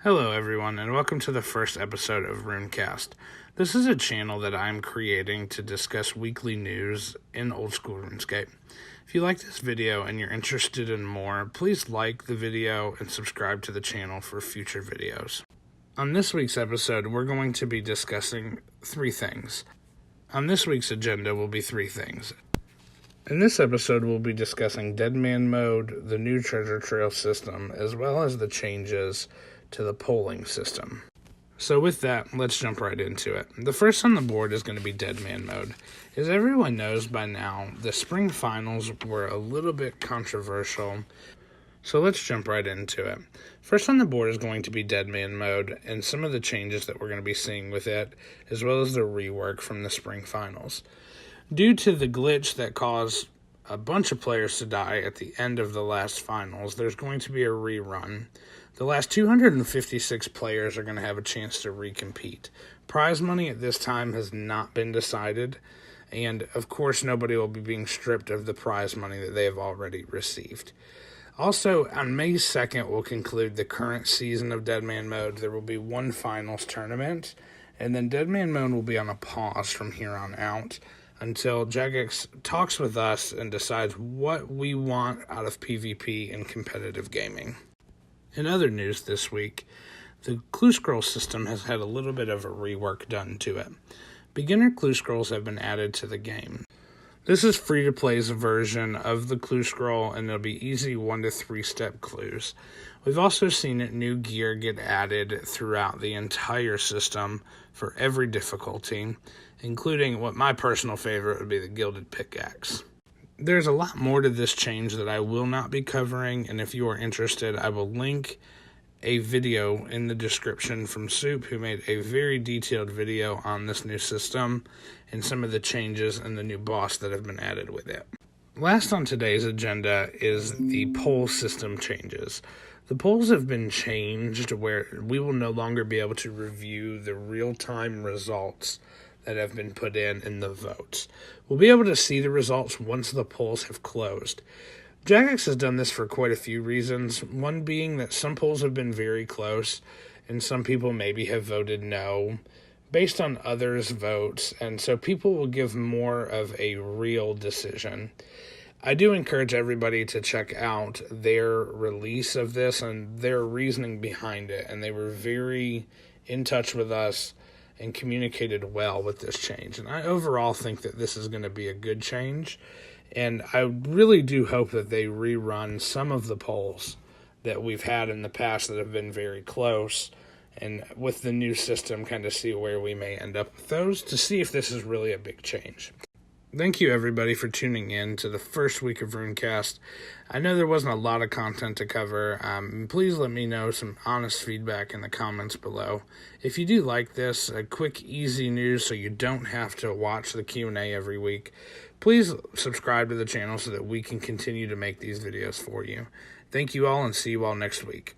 Hello everyone, and welcome to the first episode of RuneCast. This is a channel that I'm creating to discuss weekly news in old school RuneScape. If you like this video and you're interested in more, please like the video and subscribe to the channel for future videos. On this week's episode, we're going to be discussing three things. On this week's agenda will be three things. In this episode, we'll be discussing Deadman mode, the new treasure trail system, as well as the changes to the polling system. So with that, let's jump right into it. The first on the board is going to be Deadman mode. As everyone knows by now, the spring finals were a little bit controversial, so let's jump right into it. First on the board is going to be Deadman mode and some of the changes that we're going to be seeing with it, as well as the rework from the spring finals. Due to the glitch that caused a bunch of players to die at the end of the last finals, there's going to be a rerun. The last 256 players are going to have a chance to recompete. Prize money at this time has not been decided, and of course nobody will be being stripped of the prize money that they have already received. Also, on May 2nd, we'll conclude the current season of Deadman mode. There will be one finals tournament, and then Deadman mode will be on a pause from here on out until Jagex talks with us and decides what we want out of PvP and competitive gaming. In other news this week, the clue scroll system has had a little bit of a rework done to it. Beginner clue scrolls have been added to the game. This is free-to-play's version of the clue scroll, and it'll be easy 1 to 3 step clues. We've also seen new gear get added throughout the entire system for every difficulty, including what my personal favorite would be the gilded pickaxe. There's a lot more to this change that I will not be covering, and if you are interested, I will link a video in the description from Soup, who made a very detailed video on this new system and some of the changes and the new boss that have been added with it. Last on today's agenda is the poll system changes. The polls have been changed where we will no longer be able to review the real-time results that have been put in the votes. We'll be able to see the results once the polls have closed. Jagex has done this for quite a few reasons, one being that some polls have been very close, and some people maybe have voted no, based on others' votes, and so people will give more of a real decision. I do encourage everybody to check out their release of this and their reasoning behind it, and they were very in touch with us and communicated well with this change. And I overall think that this is going to be a good change, and I really do hope that they rerun some of the polls that we've had in the past that have been very close, and with the new system kind of see where we may end up with those to see if this is really a big change. Thank you, everybody, for tuning in to the first week of RuneCast. I know there wasn't a lot of content to cover. Please let me know some honest feedback in the comments below. If you do like this, a quick, easy news so you don't have to watch the Q&A every week, please subscribe to the channel so that we can continue to make these videos for you. Thank you all, and see you all next week.